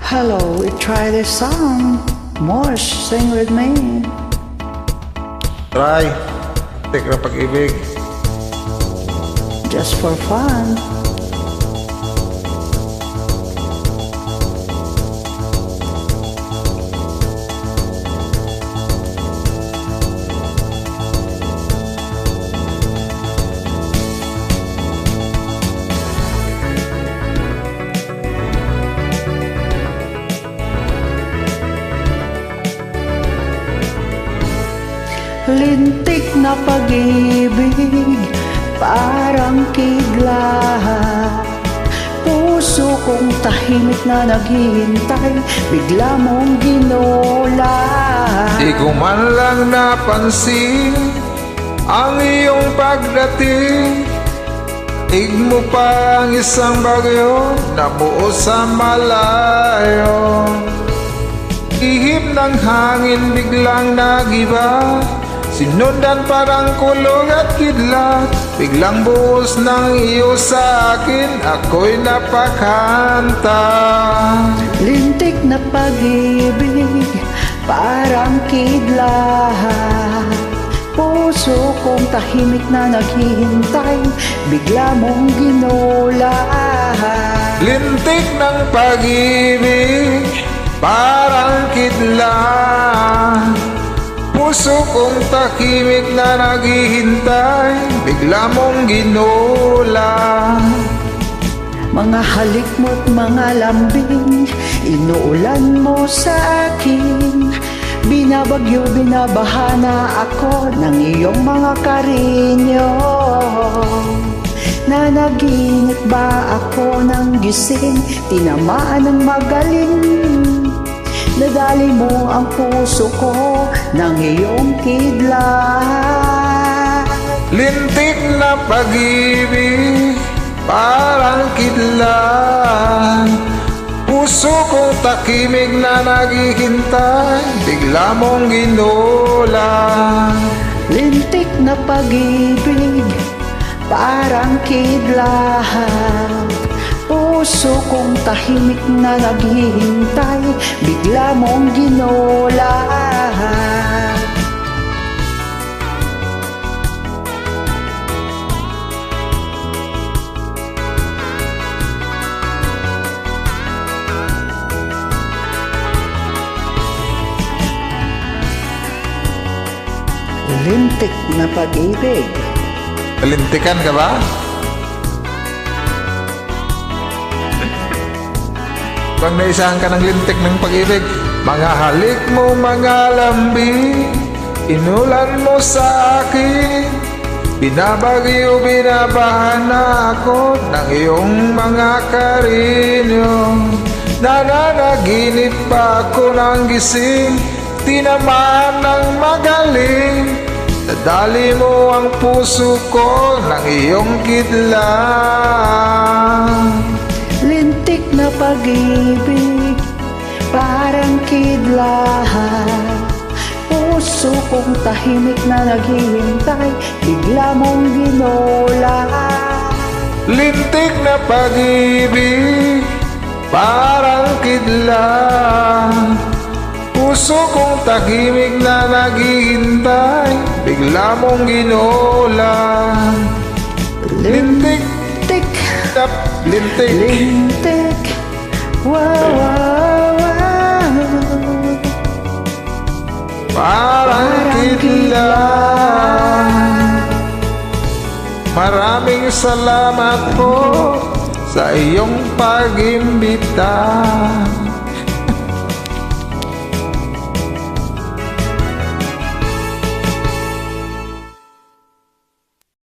Hello, we try this song. Mosh, sing with me. Try, tik ng pag-ibig. Just for fun. Lintik na pag-ibig, parang kidlat. Puso kong tahimik na naghihintay, bigla mong ginola. Di ko man lang napansin ang iyong pagdating. Ig mo pa ang isang bagyo na buo sa malayo. Ihip ng hangin biglang nagiba, sinundan parang kulog at kidlat. Biglang buhos ng iyo sa akin, ako'y napakanta. Lintik na pag-ibig, parang kidlat. Puso kong tahimik na naghihintay, bigla mong ginola. Lintik ng pag-ibig, parang kidlat. Puso kong tahimik na naghihintay, bigla mong ginola. Mga halik mo't mga lambing, inuulan mo sa akin. Binabagyo, binabaha na ako ng iyong mga karinyo. Nanaginip ba ako ng gising, tinamaan ng magaling? Nadali mo ang puso ko ng iyong kidlat. Lintik na pag-ibig, parang kidlat. Puso kong takimik na naghihintay, bigla mong ginola. Lintik na pag-ibig, parang kidlat. Puso kong tahimik na naghihintay, bigla mong ginola. Lintik na pag-ibig. Lintikan ka ba? Pag naisahan ka ng lintik ng pag-ibig, mga halik mo, mga lambing, inulan mo sa akin. Binabagyo, binabahan na ako ng iyong mga karinyo. Nananaginip pa ako ng gising, tinamaan ng magaling. Nadali mo ang puso ko ng iyong kidlat. Lintik na pag-ibig, parang kidlat. Puso kong tahimik na naghihintay, bigla mong ginola. Lintik na pag-ibig, parang kidlat. Puso kong tahimik na naghihintay, bigla mong ginola. Lintik, tap, lintik. Lintik, wow, wow, wow. Parang kidlat. Maraming salamat po sa iyong pag-imbita.